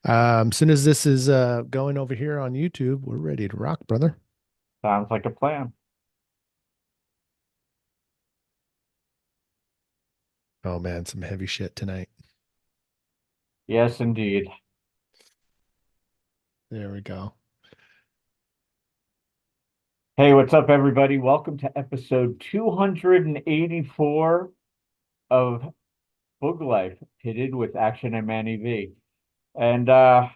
Soon as this is going over here on YouTube, we're ready to rock, brother. Sounds like a plan. Oh man, some heavy shit tonight. Yes, indeed. There we go. Hey, what's up, everybody? Welcome to episode 284 of Book Life, pitted with Action and Manny V. And to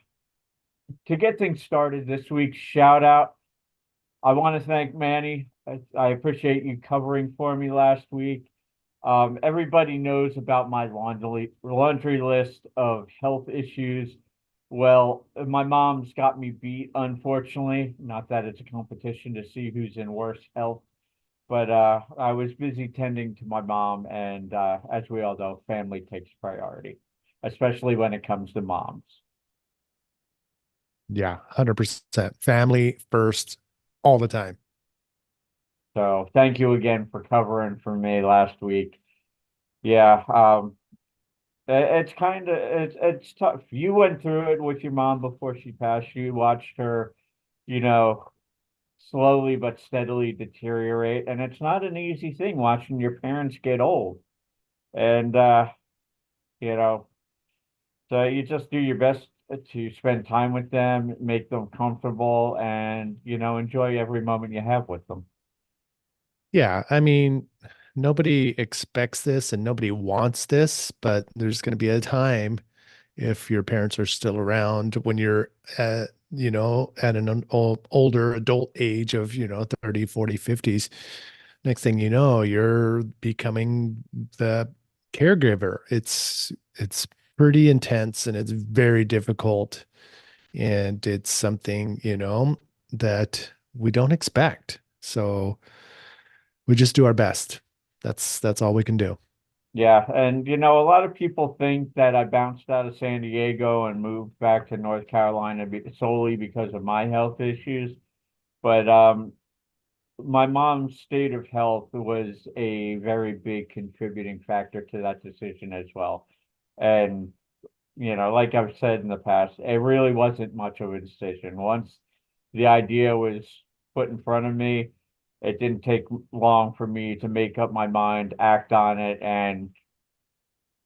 get things started this week, shout out. I want to thank Manny. I appreciate you covering for me last week. Everybody knows about my laundry list of health issues. Well, my mom's got me beat, unfortunately. Not that it's a competition to see who's in worse health, but I was busy tending to my mom, and as we all know, family takes priority, especially when it comes to moms. Yeah, 100%. Family first all the time. So thank you again for covering for me last week. Yeah, it's kind of it's tough. You went through it with your mom before she passed. You watched her, you know, slowly but steadily deteriorate, and it's not an easy thing watching your parents get old. And you know, so you just do your best to spend time with them, make them comfortable, and enjoy every moment you have with them. Yeah, I mean, nobody expects this and nobody wants this, but there's going to be a time if your parents are still around when you're at an older adult age of, 30, 40, 50s. Next thing you know, you're becoming the caregiver. It's pretty intense and it's very difficult. And it's something, that we don't expect. So we just do our best. That's all we can do. Yeah, and a lot of people think that I bounced out of San Diego and moved back to North Carolina solely because of my health issues. But my mom's state of health was a very big contributing factor to that decision as well. And, like I've said in the past, it really wasn't much of a decision. Once the idea was put in front of me, it didn't take long for me to make up my mind, act on it, and,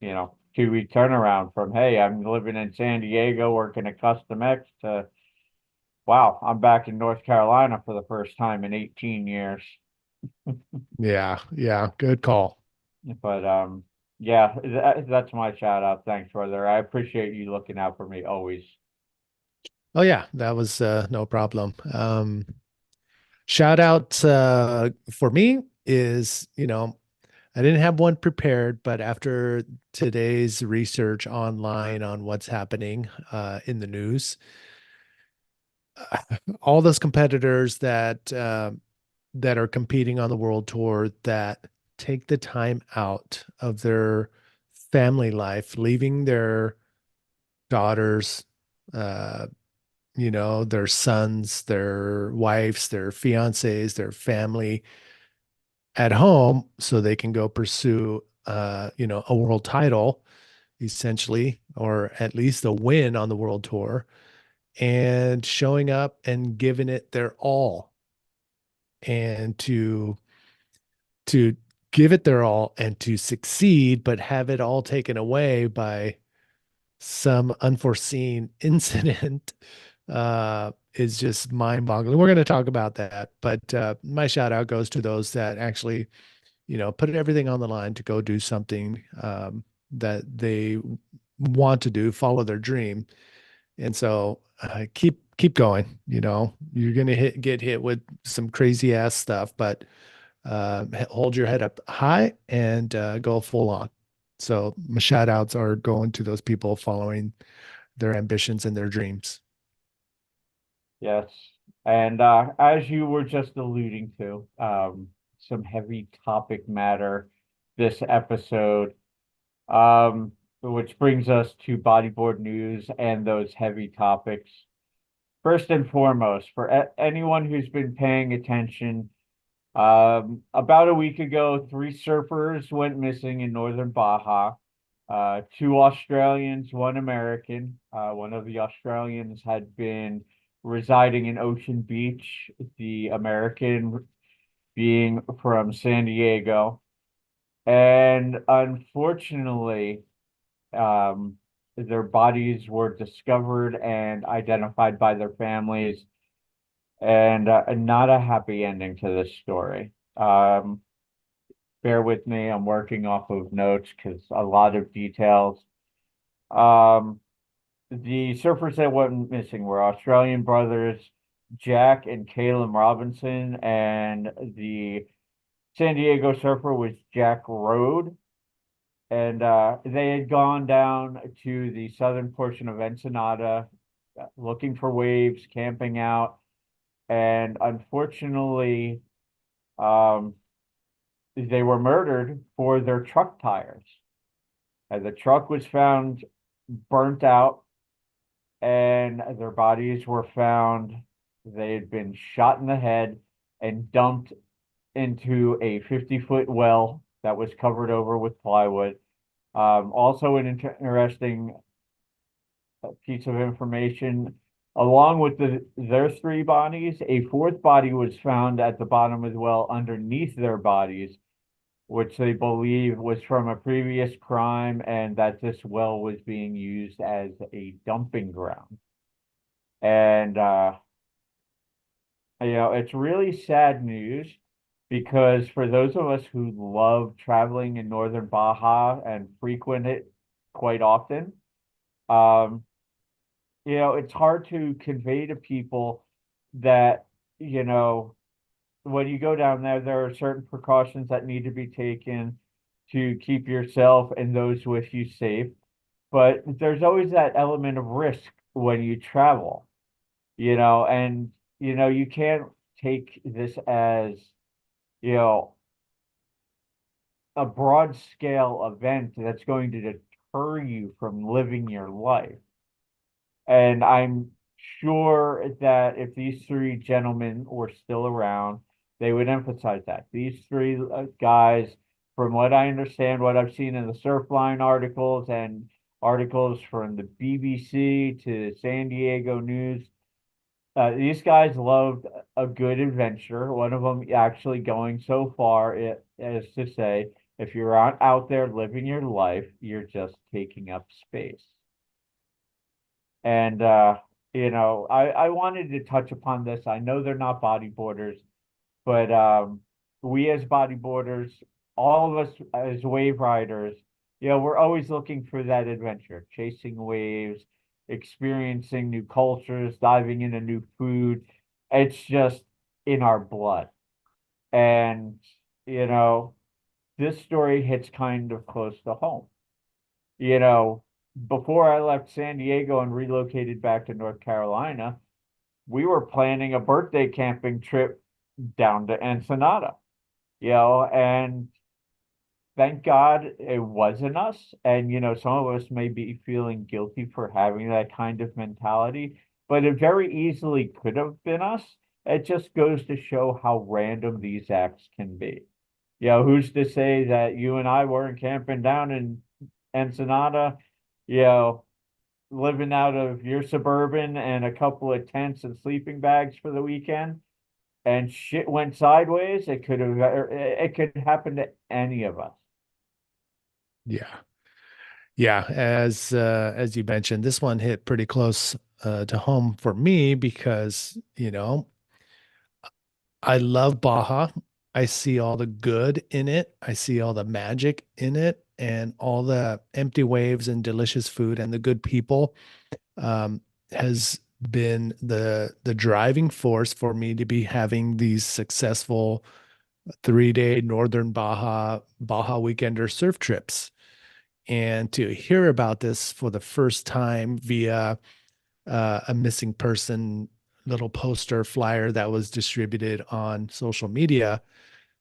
2 week turnaround from, hey, I'm living in San Diego working at Custom X to, wow, I'm back in North Carolina for the first time in 18 years. Yeah, yeah, good call. But yeah, that's my shout out. Thanks, brother. I appreciate you looking out for me always. Oh yeah, that was no problem. Shout out for me is, I didn't have one prepared, but after today's research online on what's happening in the news, all those competitors that are competing on the world tour that take the time out of their family life, leaving their daughters, uh, their sons, their wives, their fiancés, their family at home so they can go pursue a world title essentially, or at least a win on the world tour, and showing up and giving it their all, and to give it their all and to succeed, but have it all taken away by some unforeseen incident is just mind boggling. We're going to talk about that, but my shout out goes to those that actually, put everything on the line to go do something that they want to do, follow their dream. And so keep going. You're going to get hit with some crazy ass stuff, but hold your head up high and go full on. So my shout outs are going to those people following their ambitions and their dreams. Yes. And as you were just alluding to, some heavy topic matter this episode, which brings us to bodyboard news and those heavy topics. First and foremost, for anyone who's been paying attention, about a week ago, three surfers went missing in northern Baja. Two Australians, one American. One of the Australians had been residing in Ocean Beach, the American being from San Diego. And unfortunately, um, their bodies were discovered and identified by their families, and not a happy ending to this story. Bear with me, I'm working off of notes because a lot of details. Um, the surfers that went missing were Australian brothers Jack and Caleb Robinson, and the San Diego surfer was Jack Rode. And they had gone down to the southern portion of Ensenada looking for waves, camping out, and unfortunately, um, they were murdered for their truck tires. The truck was found burnt out, and their bodies were found. They had been shot in the head and dumped into a 50-foot well that was covered over with plywood. Also, an interesting piece of information. Along with their three bodies, a fourth body was found at the bottom as well underneath their bodies, which they believe was from a previous crime and that this well was being used as a dumping ground. And it's really sad news because for those of us who love traveling in northern Baja and frequent it quite often, um, it's hard to convey to people that, you know, when you go down there, there are certain precautions that need to be taken to keep yourself and those with you safe. But there's always that element of risk when you travel, and, you can't take this as, you know, a broad scale event that's going to deter you from living your life. And I'm sure that if these three gentlemen were still around, they would emphasize that. These three guys, from what I understand, what I've seen in the Surfline articles and articles from the BBC to San Diego News, these guys loved a good adventure. One of them actually going so far as to say, if you're not out there living your life, you're just taking up space. And I wanted to touch upon this. I know they're not bodyboarders, but we as bodyboarders, all of us as wave riders, we're always looking for that adventure, chasing waves, experiencing new cultures, diving into new food. It's just in our blood. And, you know, this story hits kind of close to home. You know, Before I left San Diego and relocated back to North Carolina, we were planning a birthday camping trip down to Ensenada, and thank God it wasn't us. And, some of us may be feeling guilty for having that kind of mentality, but it very easily could have been us. It just goes to show how random these acts can be. Who's to say that you and I weren't camping down in Ensenada, you know, living out of your Suburban and a couple of tents and sleeping bags for the weekend, and shit went sideways? It could happen to any of us. Yeah. Yeah, as you mentioned, this one hit pretty close to home for me because, I love Baja. I see all the good in it. I see all the magic in it and all the empty waves and delicious food and the good people um, has been the driving force for me to be having these successful 3-day Northern Baja weekender surf trips. And to hear about this for the first time via a missing person little poster flyer that was distributed on social media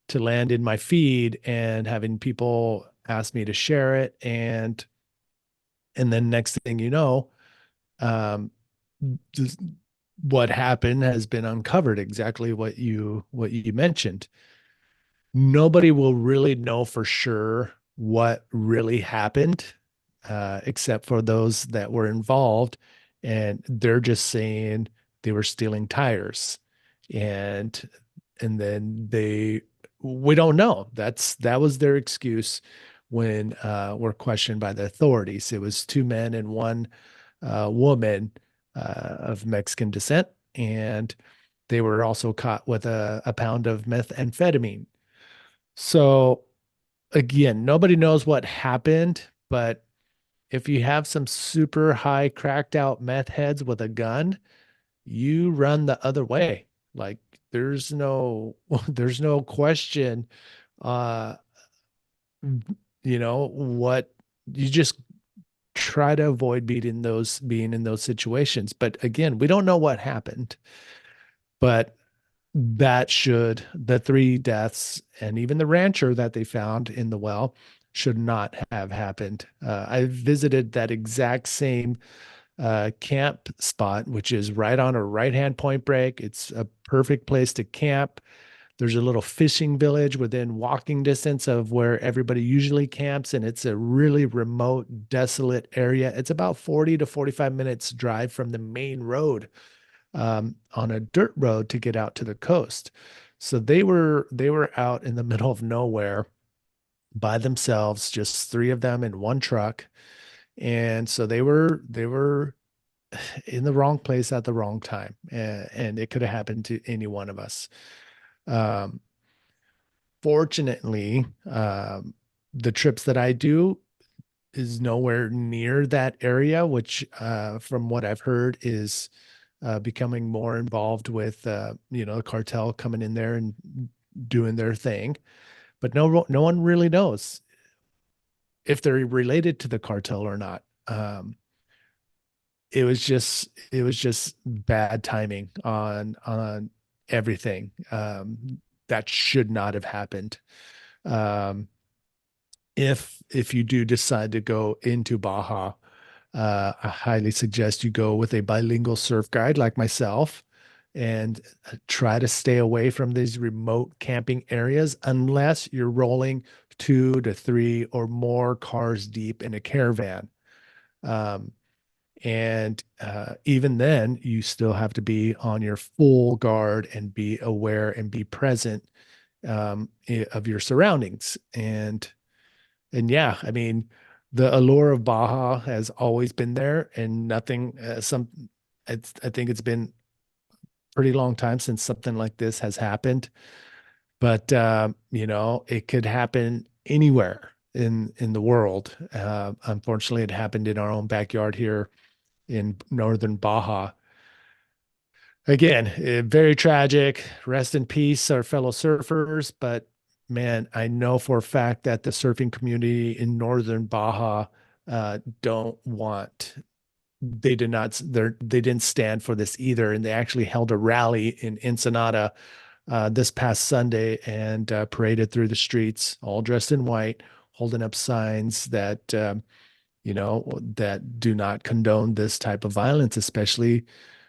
to land in my feed and having people ask me to share it, and then next thing you know, um, what happened has been uncovered, exactly what you mentioned. Nobody will really know for sure what really happened except for those that were involved. And they're just saying they were stealing tires. And then we don't know. That was their excuse when were questioned by the authorities. It was two men and one woman of Mexican descent, and they were also caught with a pound of methamphetamine. So again, nobody knows what happened, but if you have some super high cracked out meth heads with a gun, you run the other way. Like there's no there's no question uh what you just try to avoid being in those situations. But again, we don't know what happened, but the three deaths and even the rancher that they found in the well should not have happened. I visited that exact same camp spot, which is right on a right hand point break. It's a perfect place to camp. There's a little fishing village within walking distance of where everybody usually camps, and it's a really remote, desolate area. It's about 40 to 45 minutes drive from the main road, on a dirt road to get out to the coast. So they were out in the middle of nowhere by themselves, just three of them in one truck. And so they were in the wrong place at the wrong time, and it could have happened to any one of us. Um, Fortunately, the trips that I do is nowhere near that area, which, from what I've heard, is becoming more involved with, the cartel coming in there and doing their thing. But no one really knows if they're related to the cartel or not. It was just bad timing on everything. That should not have happened. Um, if you do decide to go into Baja, I highly suggest you go with a bilingual surf guide like myself, and try to stay away from these remote camping areas unless you're rolling two to three or more cars deep in a caravan. Um, and even then, you still have to be on your full guard and be aware and be present, of your surroundings. And yeah, I mean, the allure of Baja has always been there, and nothing, I think it's been a pretty long time since something like this has happened. But it could happen anywhere in the world. Unfortunately, it happened in our own backyard here in northern Baja. Again, very tragic. Rest in peace, our fellow surfers. But man, I know for a fact that the surfing community in northern Baja don't want. They did not. They didn't stand for this either, and they actually held a rally in Ensenada this past Sunday and paraded through the streets, all dressed in white, holding up signs that that do not condone this type of violence, especially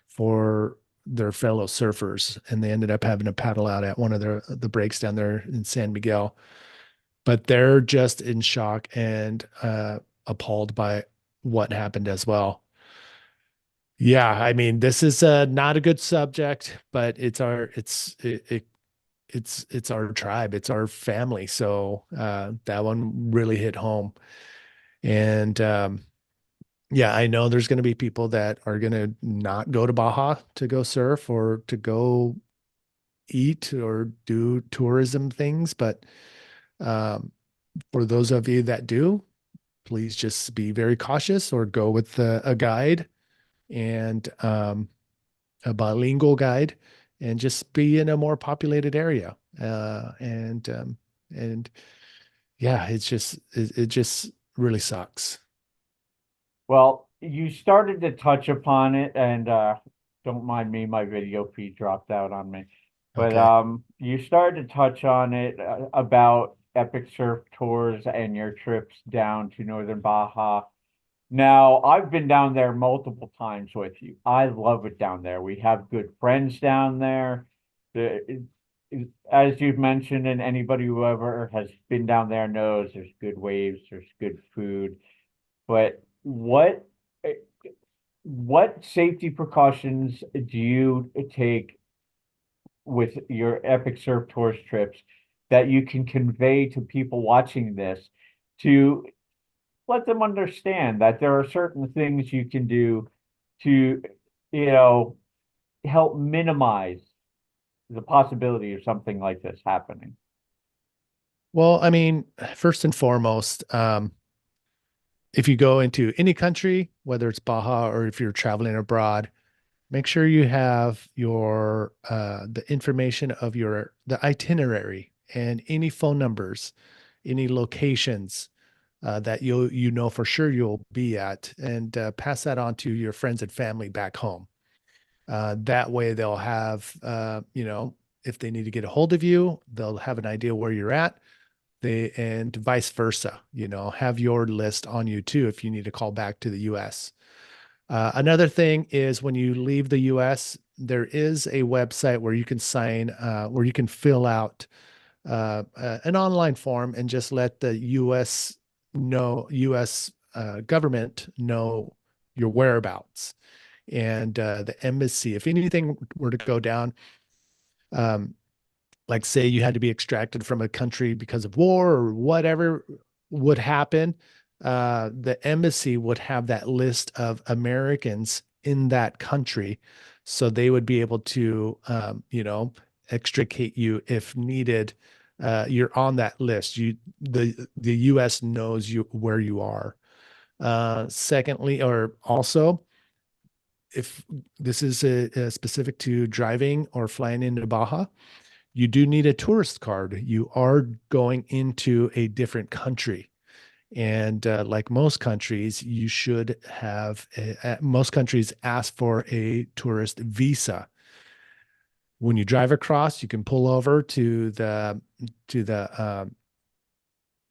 for their fellow surfers. And they ended up having to paddle out at one of the breaks down there in San Miguel. But they're just in shock and appalled by what happened as well. Yeah, I mean, this is not a good subject, but it's our tribe, it's our family. So that one really hit home. And yeah, I know there's going to be people that are going to not go to Baja to go surf or to go eat or do tourism things. But um, for those of you that do, please just be very cautious or go with a guide, and a bilingual guide, and just be in a more populated area. And yeah, it just really sucks. Well, you started to touch upon it, and don't mind me, my video feed dropped out on me. But Okay. you started to touch on it about epic surf tours and your trips down to northern Baja. Now, I've been down there multiple times with you. I love it down there. We have good friends down there. As you've mentioned, and anybody who ever has been down there knows there's good waves, there's good food. But what safety precautions do you take with your epic surf tourist trips that you can convey to people watching this to let them understand that there are certain things you can do to, you know, help minimize the possibility of something like this happening? Well, I mean, first and foremost, if you go into any country, whether it's Baja or if you're traveling abroad, make sure you have your the information of your the itinerary and any phone numbers, any locations that you know for sure you'll be at, and pass that on to your friends and family back home. That way, they'll have if they need to get a hold of you, they'll have an idea where you're at. They and vice versa, have your list on you too if you need to call back to the US. Another thing is when you leave the US, there is a website where you can where you can fill out an online form and just let the US government know your whereabouts and the embassy. If anything were to go down, um, like say you had to be extracted from a country because of war or whatever would happen, the embassy would have that list of Americans in that country. So they would be able to, extricate you if needed. You're on that list. The U.S. knows you where you are. Secondly, or also, if this is specific to driving or flying into Baja, you do need a tourist card. You are going into a different country. And like most countries, you should have, most countries ask for a tourist visa. When you drive across, you can pull over to the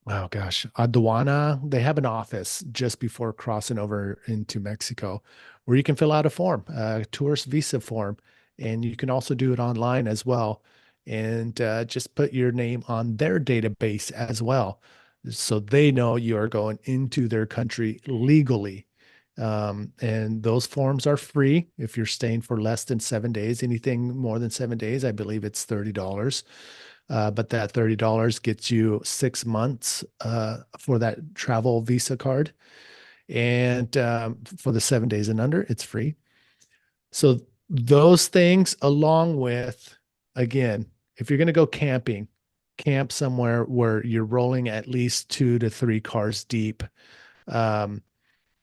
oh gosh, aduana. They have an office just before crossing over into Mexico where you can fill out a form, a tourist visa form, and you can also do it online as well. And just put your name on their database as well. So they know you are going into their country legally. And those forms are free if you're staying for less than 7 days. Anything more than 7 days, I believe it's $30. But that $30 gets you 6 months for that travel visa card. And for the 7 days and under, it's free. So those things, along with, again, if you're going to go camping, camp somewhere where you're rolling at least 2 to 3 cars deep. Um,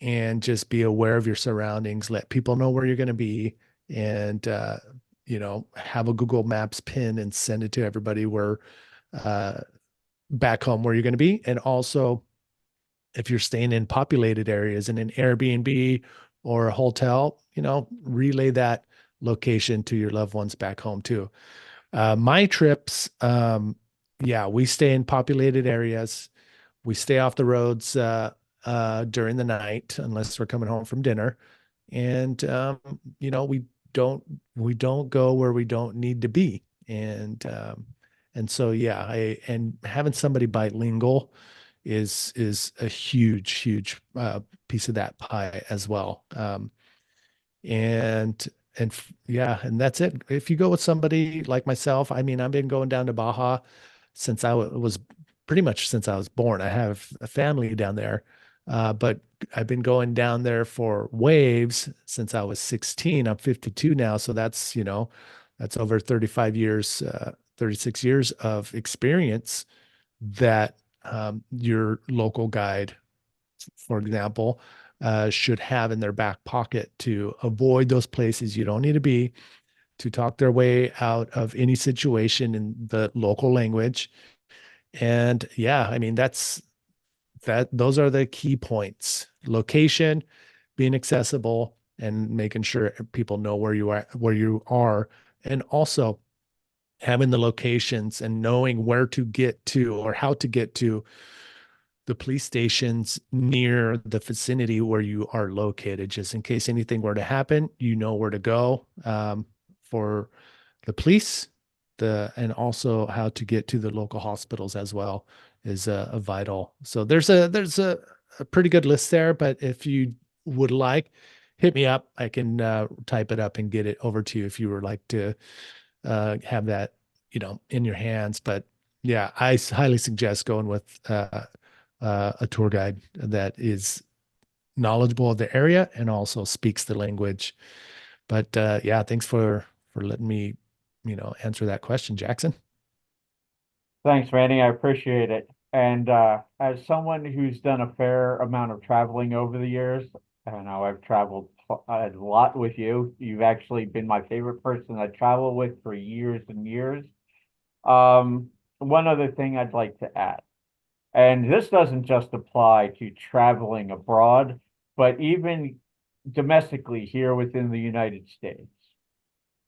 and just be aware of your surroundings. Let people know where you're going to be, and have a Google Maps pin and send it to everybody where uh, back home where you're going to be. And also, if you're staying in populated areas in an Airbnb or a hotel, relay that location to your loved ones back home too. My trips, yeah, we stay in populated areas. We stay off the roads during the night unless we're coming home from dinner, and don't we don't go where we don't need to be, and so yeah, and having somebody bilingual is a huge piece of that pie as well. And yeah, and that's it. If you go with somebody like myself, I mean, I've been going down to Baja since was pretty much since I was born. I have a family down there, but I've been going down there for waves since I was 16. I'm 52 now, so that's over 35 years, 36 years of experience that your local guide, for example, should have in their back pocket to avoid those places you don't need to be, to talk their way out of any situation in the local language. And yeah, I mean, those are the key points: location, being accessible, and making sure people know where you are, and also having the locations and knowing where to get to or how to get to the police stations near the vicinity where you are located, just in case anything were to happen, you know where to go for the police, and also how to get to the local hospitals as well is a vital. So there's a a pretty good list there, but if you would like, hit me up. I can type it up and get it over to you if you would like to have that, in your hands. But yeah, highly suggest going with a tour guide that is knowledgeable of the area and also speaks the language. But yeah, thanks for letting me, answer that question, Jackson. Thanks, Manny. I appreciate it. And as someone who's done a fair amount of traveling over the years, I know I've traveled a lot with you. You've actually been my favorite person I travel with for years and years. Um, One other thing I'd like to add, and this doesn't just apply to traveling abroad, but even domestically here within the United States.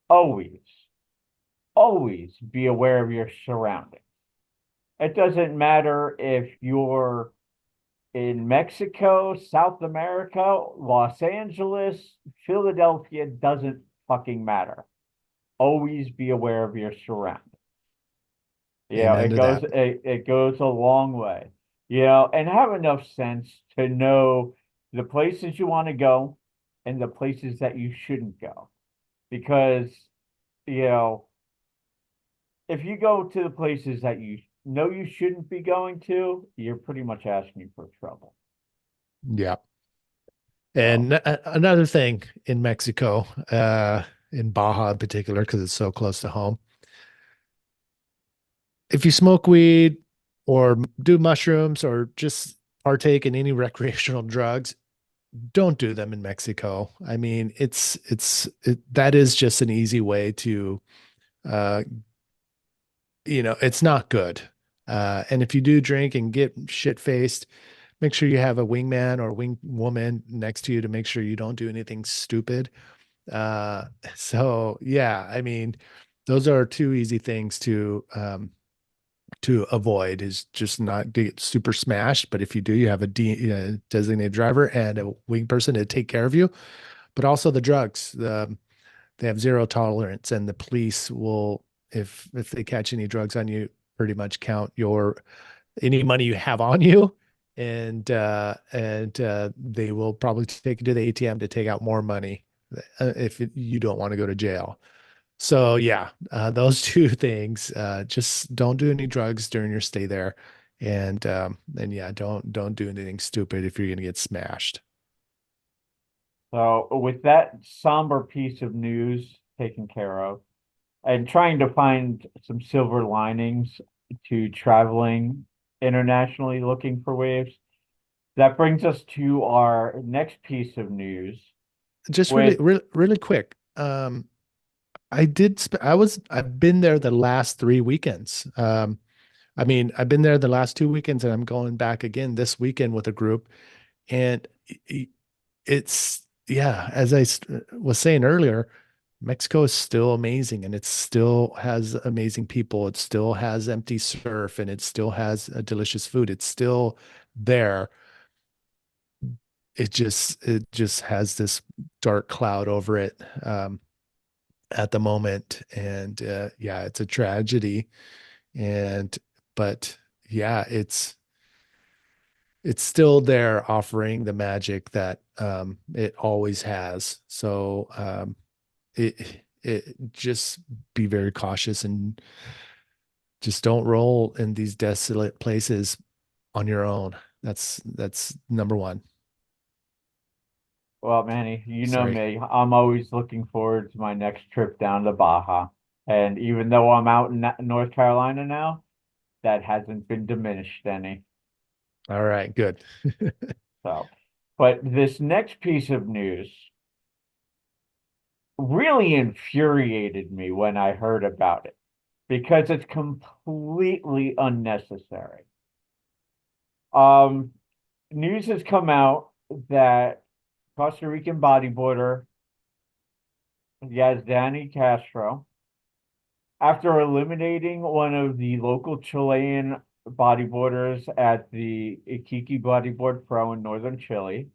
Always, always be aware of your surroundings. It doesn't matter if you're in Mexico, South America, Los Angeles, Philadelphia, doesn't fucking matter. Always be aware of your surroundings. Amen It to goes that. it goes a long way. And have enough sense to know the places you want to go and the places that you shouldn't go. Because, you know, if you go to the places that you know you shouldn't be going to, you're pretty much asking for trouble. Yeah. So, And another thing in Mexico, in Baja in particular, because it's so close to home, if you smoke weed or do mushrooms or just partake in any recreational drugs, don't do them in Mexico. I mean, that is just an easy way to, uh, it's not good. And if you do drink and get shit faced, make sure you have a wingman or wing woman next to you to make sure you don't do anything stupid. Uh, so yeah, I mean, those are two easy things to avoid is just not get super smashed. But if you do, you have a designated driver and a wing person to take care of you. But also the drugs, they have zero tolerance, and the police will, if they catch any drugs on you, pretty much count your any money you have on you, and they will probably take you to the ATM to take out more money if you don't want to go to jail. So yeah, those two things. Just don't do any drugs during your stay there, and yeah, don't do anything stupid if you're gonna get smashed. so with that somber piece of news taken care of, and trying to find some silver linings to traveling internationally looking for waves, that brings us to our next piece of news Just really, with really, really quick. I've been there the last 3 weekends. I mean, I've been there the last 2 weekends, and I'm going back again this weekend with a group. And it's, yeah, as was saying earlier, Mexico is still amazing, and it still has amazing people. It still has empty surf, and it still has delicious food. It's still there. It just has this dark cloud over it at the moment, and yeah, it's a tragedy. And but yeah, it's still there, offering the magic that it always has. So it just be very cautious and just don't roll in these desolate places on your own. That's number one. Well, Manny, you know Sorry. me. I'm always looking forward to my next trip down to Baja. And even though I'm out in North Carolina now, that hasn't been diminished any. All right, good. So, but this next piece of news really infuriated me when I heard about it because it's completely unnecessary. Um, News has come out that Costa Rican bodyboarder Yazdani Castro, after eliminating one of the local Chilean bodyboarders at the Iquique Bodyboard Pro in northern Chile,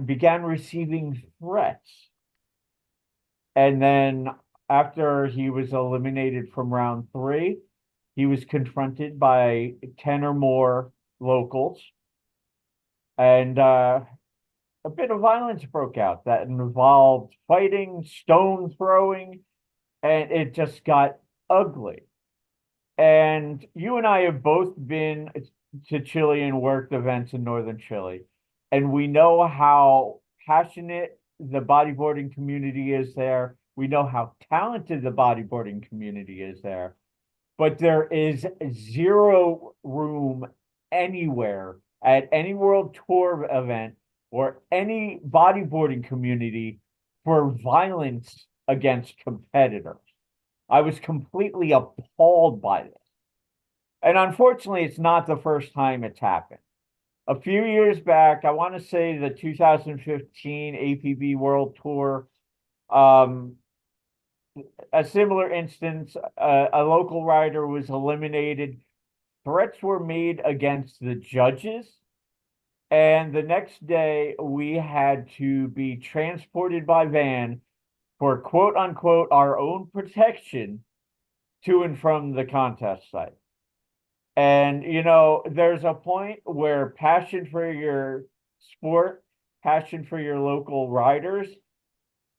began receiving threats. And then after he was eliminated from round three, he was confronted by 10 or more locals and a bit of violence broke out that involved fighting, stone throwing, and it just got ugly. And you and I have both been to Chile and worked events in northern Chile, and we know how passionate the bodyboarding community is there. We know how talented the bodyboarding community is there, but there is zero room anywhere at any world tour event or any bodyboarding community for violence against competitors. I was completely appalled by this. And unfortunately, it's not the first time it's happened. A few years back, I want to say the 2015 APB World Tour, um, a similar instance, a local rider was eliminated. Threats were made against the judges. And the next day, we had to be transported by van for quote unquote our own protection to and from the contest site. And, there's a point where passion for your sport, passion for your local riders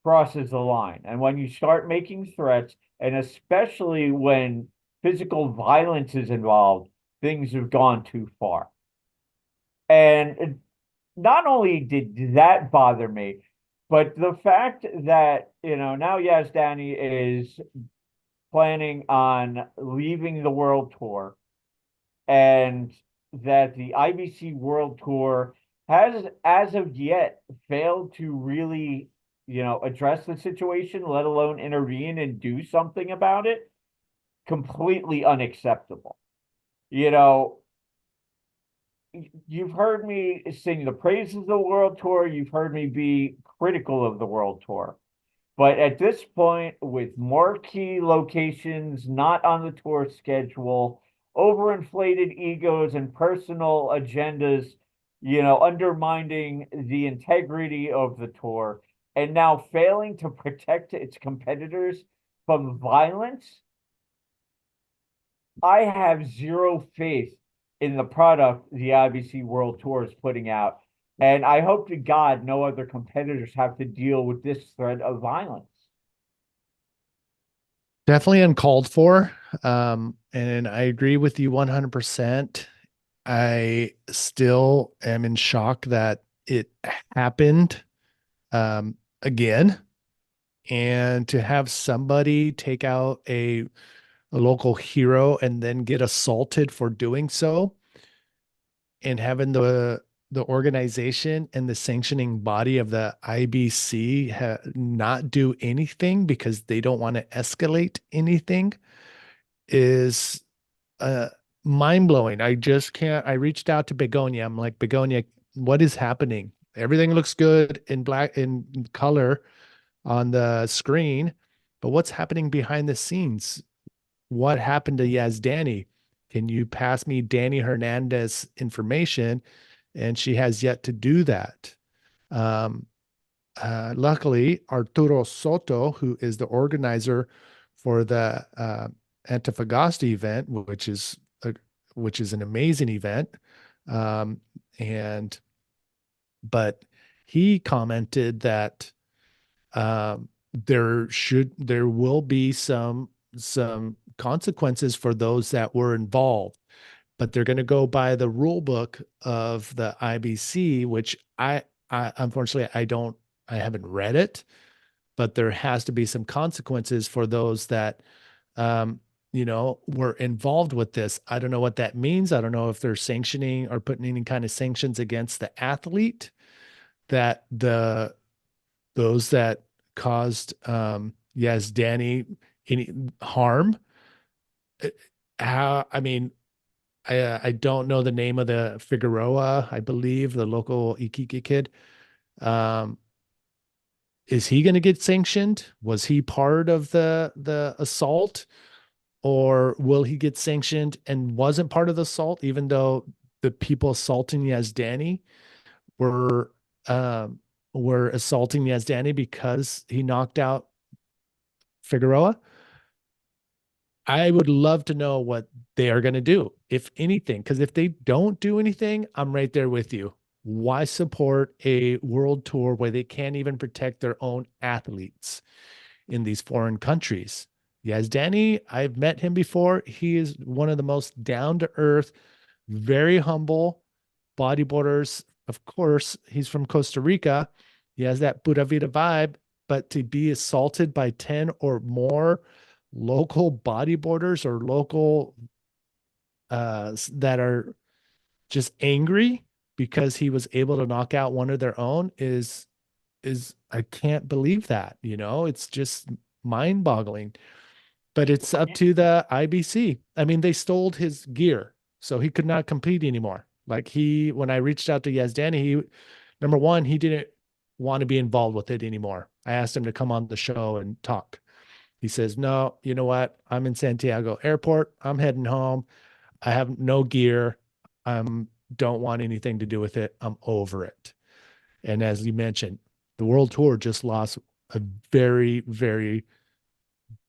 crosses the line. And when you start making threats, and especially when physical violence is involved, things have gone too far. And not only did that bother me, but the fact that, now Yazdani is planning on leaving the world tour and that the IBC World Tour has, as of yet, failed to really, address the situation, let alone intervene and do something about it, completely unacceptable. You know, you've heard me sing the praises of the World Tour, you've heard me be critical of the World Tour. But at this point, with marquee locations not on the tour schedule, overinflated egos and personal agendas, undermining the integrity of the tour, and now failing to protect its competitors from violence, I have zero faith in the product the IBC World Tour is putting out. And I hope to God no other competitors have to deal with this threat of violence. Definitely uncalled for. And I agree with you 100%. I still am in shock that it happened again. And to have somebody take out a local hero and then get assaulted for doing so, and having the organization and the sanctioning body of the IBC not do anything because they don't want to escalate anything is uh, mind blowing. I just can't. I reached out to Begonia. I'm like, Begonia, what is happening? Everything looks good in black in color on the screen, but what's happening behind the scenes? What happened to Yazdani? Can you pass me Danny Hernandez information? And she has yet to do that. Um, Luckily, Arturo Soto, who is the organizer for the Antofagasta event, which is an amazing event, um, and but he commented that there will be some consequences for those that were involved, but they're going to go by the rule book of the IBC, which I unfortunately I haven't read it, but there has to be some consequences for those that were involved with this. I don't know what that means. I don't know if they're sanctioning or putting any kind of sanctions against the athlete that those that caused yes, Danny any harm. Uh, How I mean, I don't know the name of the Figueroa, I believe the local Iquique kid. Um, is he going to get sanctioned? Was he part of the assault, or will he get sanctioned and wasn't part of the assault, even though the people assaulting Yazdani were um, were assaulting Yazdani because he knocked out Figueroa? I would love to know what they are going to do, if anything, because if they don't do anything, I'm right there with you. Why support a world tour where they can't even protect their own athletes in these foreign countries? Yes, Danny, I've met him before. He is one of the most down to earth, very humble bodybuilders. Of course, he's from Costa Rica. He has that Pura Vida vibe, but to be assaulted by 10 or more local bodybuilders or local that are just angry because he was able to knock out one of their own is I can't believe that, it's just mind-boggling. But it's up to the IBC. I mean, they stole his gear, so he could not compete anymore. Like when I reached out to Yazdani, number one, he didn't want to be involved with it anymore. I asked him to come on the show and talk. He says, "No, you know what? I'm in Santiago Airport. I'm heading home. I have no gear. I don't want anything to do with it. I'm over it." And as you mentioned, the world tour just lost a very, very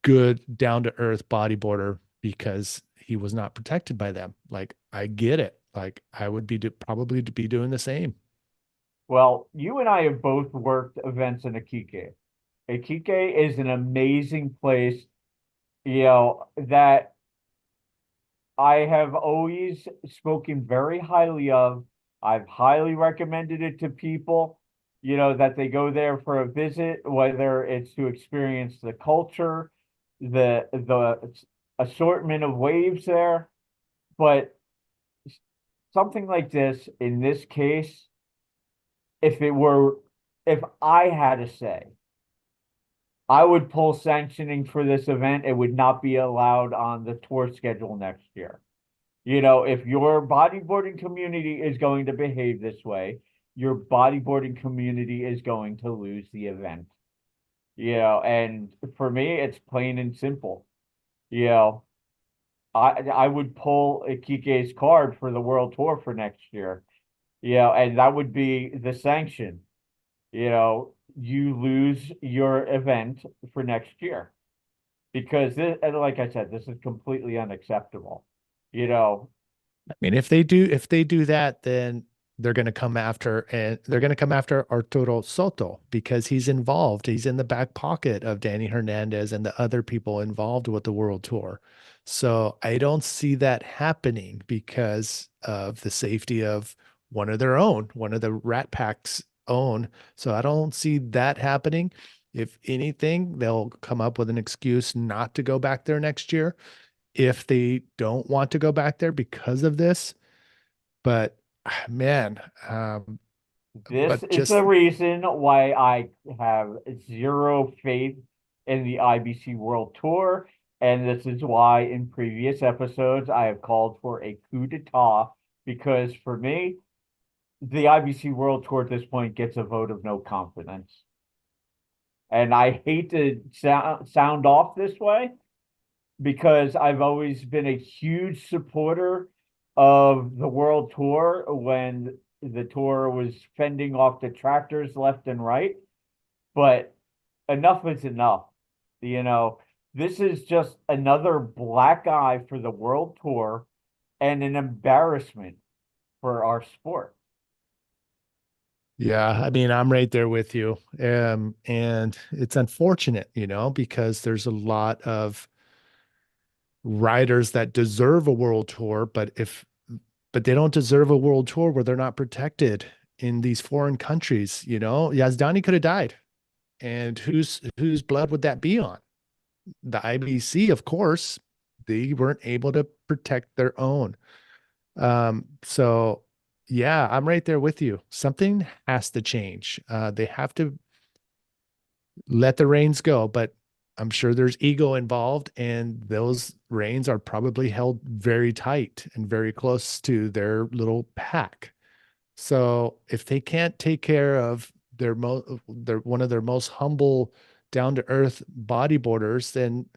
good, down to earth bodyboarder because he was not protected by them. Like, I get it. Like, I would probably be doing the same. Well, you and I have both worked events in Akike. Akike is an amazing place, that I have always spoken very highly of. I've highly recommended it to people, that they go there for a visit, whether it's to experience the culture, the assortment of waves there. But something like this, in this case, if it were, if I had to say, I would pull sanctioning for this event. It would not be allowed on the tour schedule next year. If your bodyboarding community is going to behave this way, your bodyboarding community is going to lose the event. And for me, it's plain and simple. You know, I would pull Ikike's card for the world tour for next year. And that would be the sanction. You lose your event for next year because this, and like I said, this is completely unacceptable. You know, I mean, if they do that, then they're going to come after Arturo Soto because he's involved. He's in the back pocket of Danny Hernandez and the other people involved with the world tour. So I don't see that happening because of the safety of one of their own, one of the Rat Pack's own. So I don't see that happening. If anything, they'll come up with an excuse not to go back there next year if they don't want to go back there because of this. But man, this but is the just reason why I have zero faith in the IBC World Tour. And this is why in previous episodes I have called for a coup d'etat because for me, the IBC World Tour at this point gets a vote of no confidence. And I hate to sound off this way because I've always been a huge supporter of the World Tour when the tour was fending off detractors left and right. But enough is enough. You know, this is just another black eye for the World Tour and an embarrassment for our sport. yeah, I mean, I'm right there with you. And it's unfortunate, because there's a lot of riders that deserve a world tour, but they don't deserve a world tour where they're not protected in these foreign countries. Yazdani could have died. And whose blood would that be on? The IBC, of course. They weren't able to protect their own. So yeah, I'm right there with you. Something has to change. They have to let the reins go, but I'm sure there's ego involved, and those reins are probably held very tight and very close to their little pack. So if they can't take care of their one of their most humble, down to earth bodyboarders, then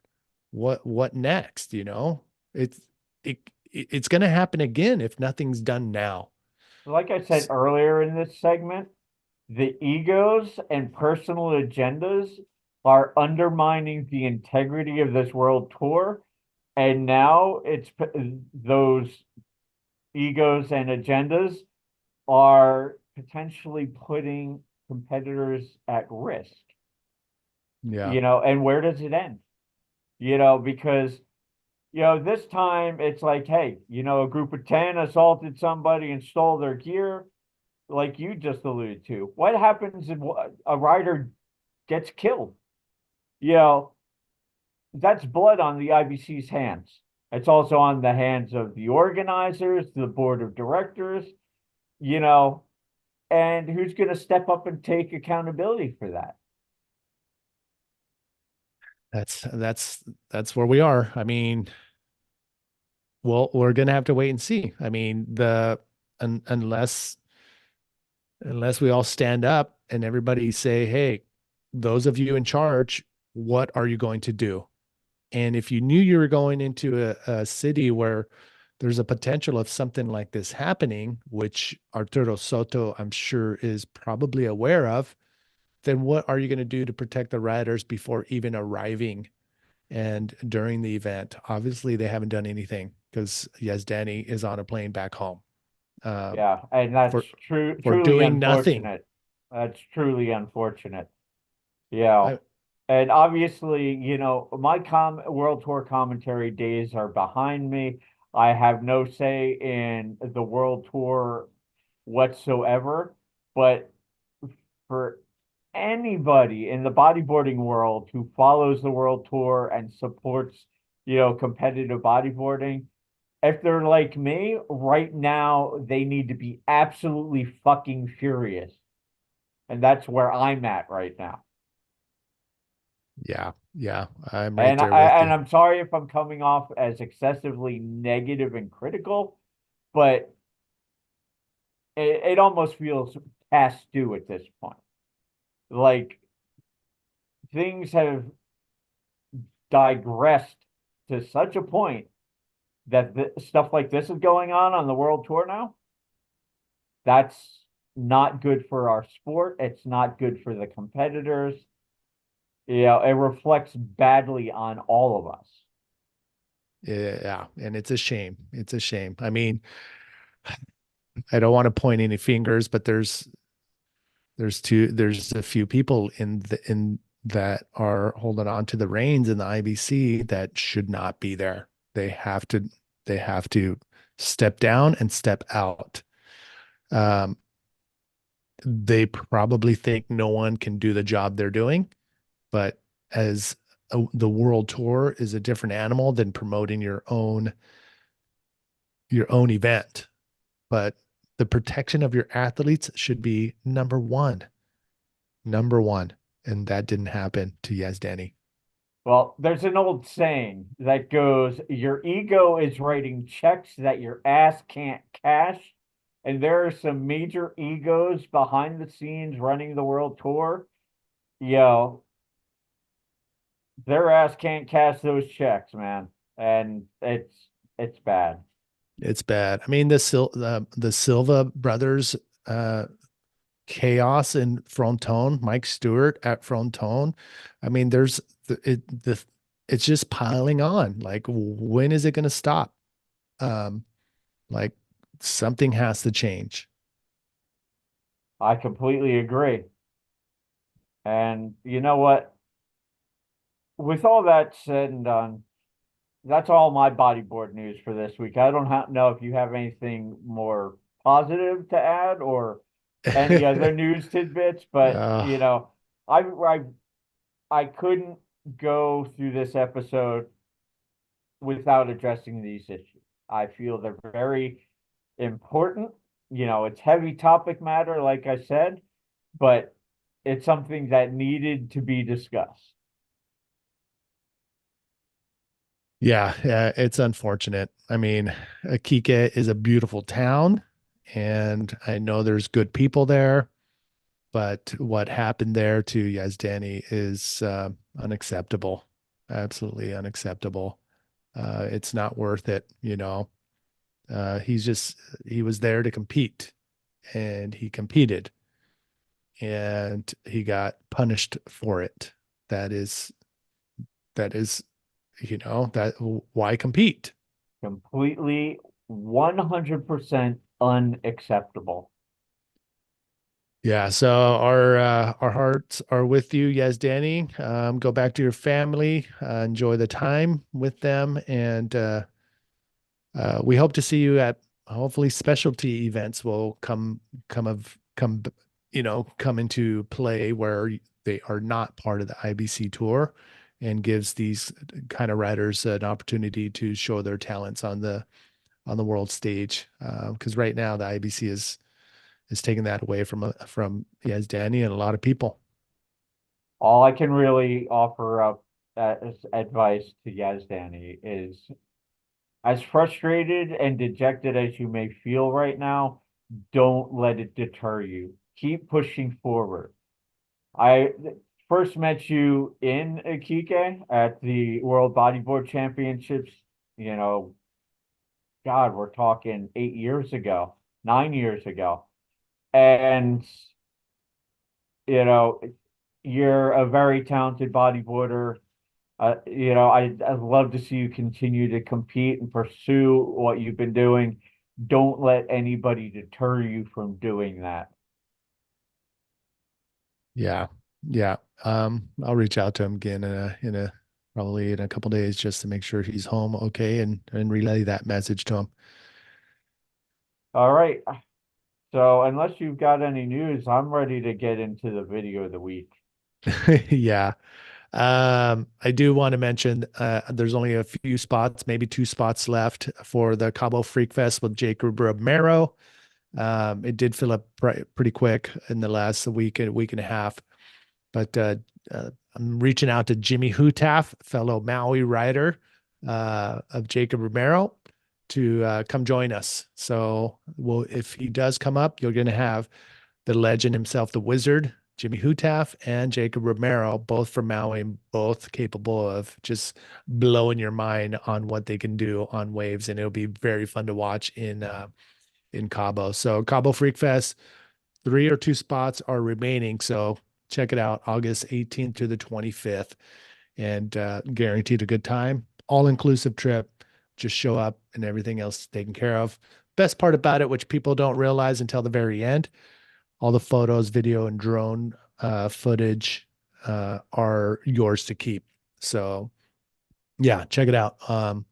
what next? It's it's going to happen again if nothing's done now. Like I said earlier in this segment, the egos and personal agendas are undermining the integrity of this world tour. And now those egos and agendas are potentially putting competitors at risk, Yeah. and where does it end? Because, this time it's like, hey, a group of 10 assaulted somebody and stole their gear, like you just alluded to. What happens if a rider gets killed? You know, that's blood on the IBC's hands. It's also on the hands of the organizers, the board of directors, you know, and who's going to step up and take accountability for that? That's where we are. I mean, well, we're gonna have to wait and see. I mean, unless we all stand up and everybody say, "Hey, those of you in charge, what are you going to do?" And if you knew you were going into a city where there's a potential of something like this happening, which Arturo Soto, I'm sure, is probably aware of, then what are you going to do to protect the riders before even arriving and during the event? Obviously, they haven't done anything because Yazdani is on a plane back home um, Yeah, and that's for truly doing nothing. unfortunate. That's truly unfortunate. Yeah. I, And obviously, my World Tour commentary days are behind me. I have no say in the World Tour whatsoever. But for anybody in the bodyboarding world who follows the World Tour and supports, competitive bodyboarding, if they're like me, right now, they need to be absolutely fucking furious. And that's where I'm at right now. yeah, yeah, I'm right And there with I and you. I'm sorry if I'm coming off as excessively negative and critical, but it almost feels past due at this point. Like things have digressed to such a point that stuff like this is going on the world tour now. That's not good for our sport. It's not good for the competitors. It reflects badly on all of us. Yeah, and it's a shame. It's a shame. I mean, I don't want to point any fingers, but there's a few people in that are holding on to the reins in the IBC that should not be there. They have to they have to step down and step out. Um, they probably think no one can do the job they're doing, but as the world tour is a different animal than promoting your own event. But the protection of your athletes should be number one. And that didn't happen to Yazdani. Well, there's an old saying that goes, your ego is writing checks that your ass can't cash. And there are some major egos behind the scenes running the world tour. Yo, their ass can't cash those checks, man. And it's bad. It's bad. I mean, the Silva brothers uh, chaos in Frontone, Mike Stewart at Frontone. I mean, it's just piling on. Like, when is it going to stop? Um, like something has to change. I completely agree. And you know what? With all that said and done, that's all my bodyboard news for this week. I don't know if you have anything more positive to add or any other news tidbits, but uh, I I I couldn't go through this episode without addressing these issues. I feel they're very important. It's heavy topic matter, like I said, but it's something that needed to be discussed. yeah, yeah, it's unfortunate. I mean, Akika is a beautiful town, and I know there's good people there, but what happened there to Yazdani is unacceptable. Absolutely unacceptable. It's not worth it. He was there to compete, and he competed, and he got punished for it. That is that is, that why compete? Completely 100% unacceptable. Yeah, so our hearts are with you, yes, Danny. Go back to your family, enjoy the time with them, and we hope to see you at hopefully specialty events will come come into play where they are not part of the IBC tour, and gives these kind of riders an opportunity to show their talents on the world stage. Because right now the IBC is taking that away from yes, Danny and a lot of people. All I can really offer up as advice to Yazdani is as frustrated and dejected as you may feel right now, don't let it deter you. Keep pushing forward. I first met you in Iquique at the World Bodyboard Championships, you know, God, we're talking 8 years ago, 9 years ago. And, you know, you're a very talented bodyboarder. I'd love to see you continue to compete and pursue what you've been doing. Don't let anybody deter you from doing that. Yeah, yeah. I'll reach out to him again in a probably in a couple days just to make sure he's home okay, and relay that message to All right. So unless you've got any news, I'm ready to get into the video of the week. him. Yeah. I do want to mention there's only a few spots, maybe two spots left for the Cabo Freak Fest with Jacob Romero. It did fill up pretty quick in the last week and a half. But I'm reaching out to Jimmy Hutaff, fellow Maui rider of Jacob Romero, to come join us. So, well, if he does come up, you're going to have the legend himself, the wizard, Jimmy Hutaff, and Jacob Romero, both from Maui, both capable of just blowing your mind on what they can do on waves, and it'll be very fun to watch in Cabo. So, Cabo Freak Fest, three or two spots are remaining. So check it out, August 18th to the 25th, and guaranteed a good time. All inclusive trip. Just show up and everything else is taken care of. Best part about it, which people don't realize until the very end, all the photos, video, and drone footage are yours to keep. So yeah, check it out on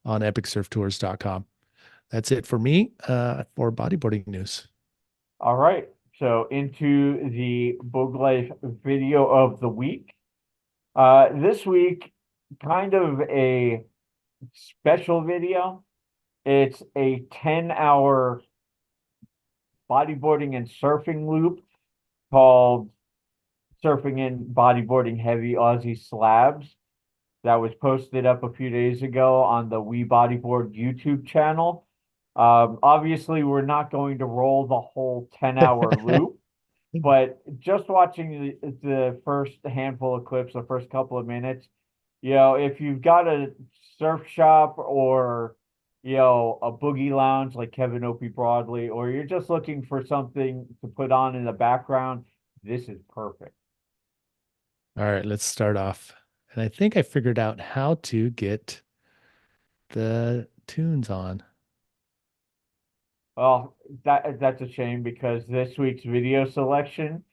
epicsurftours.com. That's it for me for bodyboarding news. All right. So into the Book Life video of the week. This week, kind of a special video. It's a 10-hour bodyboarding and surfing loop called Surfing and Bodyboarding Heavy Aussie Slabs that was posted up a few days ago on the We Bodyboard YouTube channel. Obviously, we're not going to roll the whole 10-hour loop, but just watching the first handful of clips, the first couple of minutes, if you've got a surf shop or, a boogie lounge like Kevin Opie Broadley, or you're just looking for something to put on in the background, this is perfect. All right, let's start off. And I think I figured out how to get the tunes on. Well, that's a shame because this week's video selection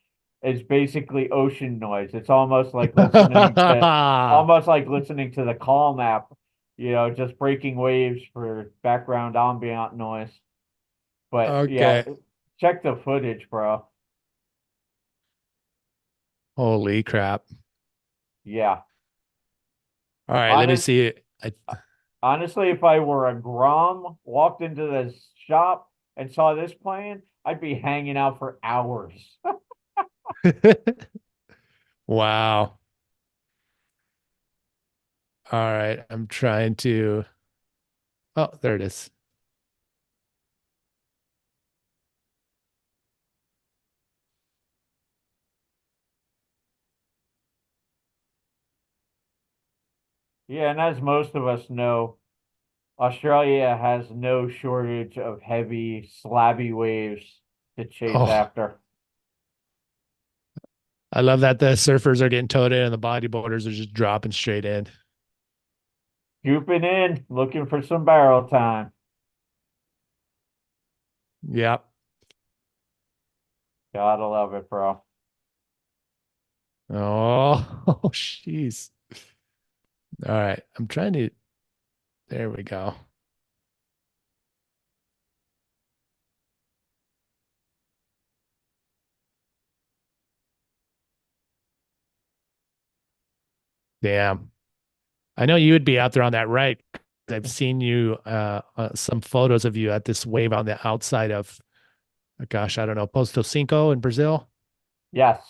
is basically ocean noise. It's almost like listening to the Calm app, just breaking waves for background ambient noise. But yeah, Okay. check the footage, bro. Holy crap. Yeah. All right, let me Honest, see it. honestly, if I were a Grom, walked into the shop and saw this playing, I'd be hanging out for hours. Wow. All right, I'm trying to. Oh, there it is. Yeah, and as most of us know, Australia has no shortage of heavy, slabby waves to chase Oh, after. I love that the surfers are getting towed in and the bodyboarders are just dropping straight in. Scooping in, looking for some barrel time. Yep. Gotta love it, bro. Oh, oh, jeez. All right. I'm trying to, there we go. Damn. I know you would be out there on that right. I've seen you, some photos of you at this wave on the outside of, gosh, I don't know, Posto Cinco in Brazil. Yes.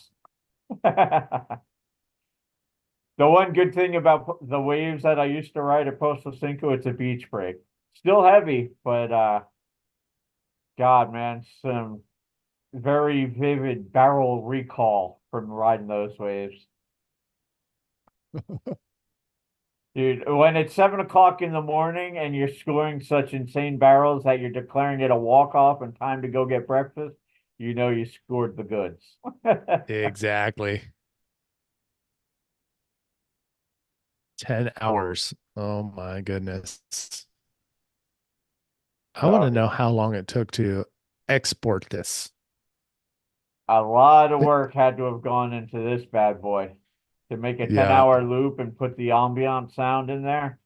The one good thing about the waves that I used to ride at Postal Cinco, it's a beach break. Still heavy, but God, man, some very vivid barrel recall from riding those waves. Dude, when it's 7 o'clock in the morning and you're scoring such insane barrels that you're declaring it a walk-off and time to go get breakfast, you know you scored the goods. Exactly. 10 hours. Oh my goodness. I want So to know how long it took to export this. a lot of But work had to have gone into this bad boy to make a 10 yeah, hour loop and put the ambient sound in there.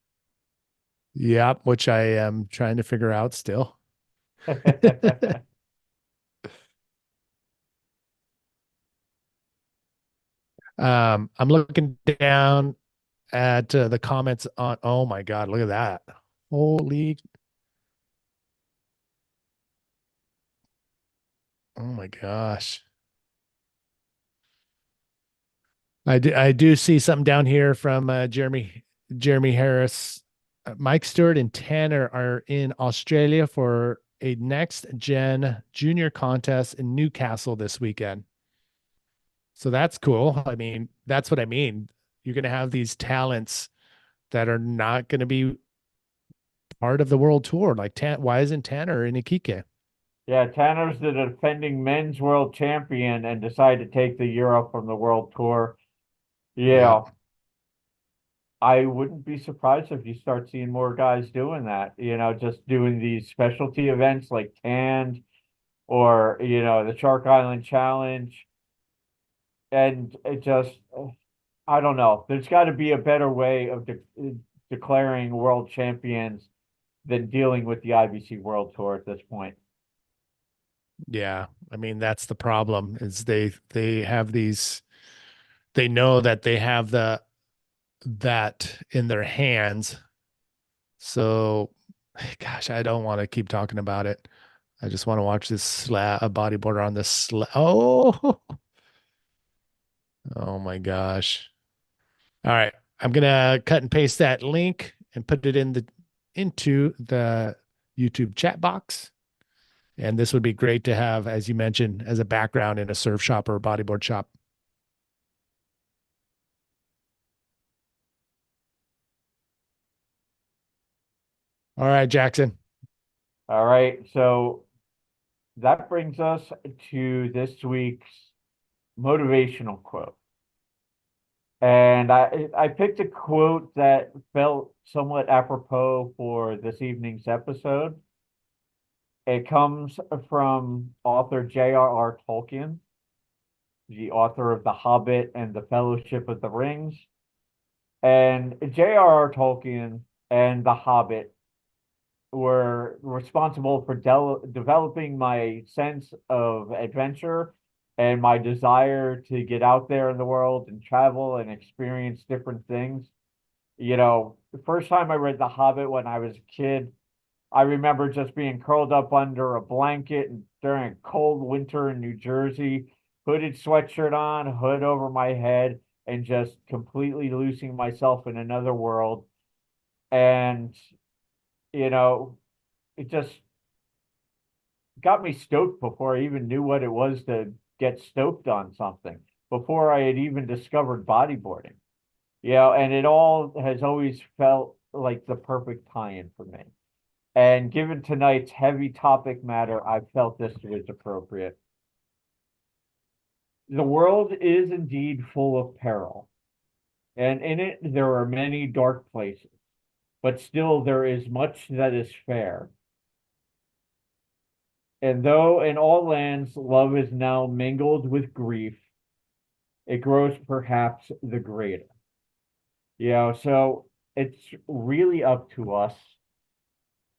yeah, which I am trying to figure out still. I'm looking down at the comments on, oh my God, look at that. Holy, oh my gosh. I do see something down here from Jeremy Harris. Mike Stewart and Tanner are in Australia for a next gen junior contest in Newcastle this weekend. So that's cool. I mean, that's what I mean. You're going to have these talents that are not going to be part of the world tour. Like, why isn't Tanner in Iquique? Yeah, Tanner's the defending men's world champion and decided to take the Europe from the world tour. Yeah. Yeah, I wouldn't be surprised if you start seeing more guys doing that, just doing these specialty events like Tand or, the Shark Island Challenge. And it just, I don't know. There's got to be a better way of declaring world champions than dealing with the IBC World Tour at this point. Yeah. I mean, that's the problem is they have these, they know that they have that in their hands. So, gosh, I don't want to keep talking about it. I just want to watch this a bodyboarder on this Oh, oh my gosh. All right. I'm gonna cut and paste that link and put it into the YouTube chat box. And this would be great to have, as you mentioned, as a background in a surf shop or a bodyboard shop. All right, Jackson. All right. So that brings us to this week's motivational quote. And I picked a quote that felt somewhat apropos for this evening's episode. It comes from author J.R.R. Tolkien, the author of The Hobbit and The Fellowship of the Rings. And J.R.R. Tolkien and The Hobbit were responsible for developing my sense of adventure and my desire to get out there in the world and travel and experience different things. The first time I read The Hobbit when I was a kid, I remember just being curled up under a blanket during a cold winter in New Jersey, hooded sweatshirt on, hood over my head, and just completely losing myself in another world. And, you know, it just got me stoked before I even knew what it was to get stoked on something, before I had even discovered bodyboarding. And it all has always felt like the perfect tie-in for me. And given tonight's heavy topic matter, I felt this was appropriate. The world is indeed full of peril, and in it there are many dark places, but still there is much that is fair. And though in all lands love is now mingled with grief, it grows perhaps the greater. So it's really up to us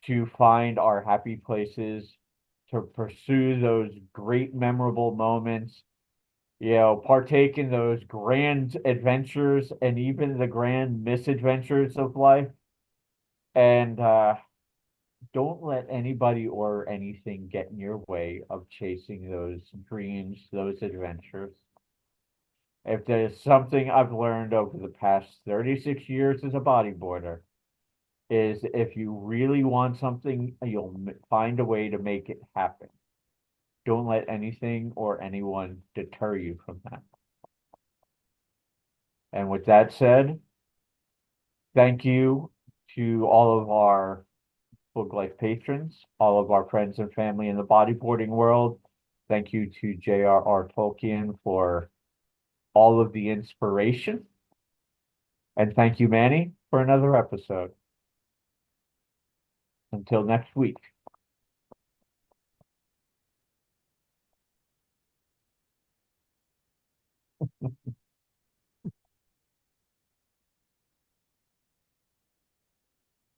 to find our happy places, to pursue those great memorable moments, partake in those grand adventures and even the grand misadventures of life. And don't let anybody or anything get in your way of chasing those dreams, those adventures. If there's something I've learned over the past 36 years as a bodyboarder, is if you really want something, you'll find a way to make it happen. Don't let anything or anyone deter you from that. And with that said, thank you to all of our Book Life patrons, all of our friends and family in the bodyboarding world. Thank you to J.R.R. Tolkien for all of the inspiration. And thank you, Manny, for another episode. Until next week.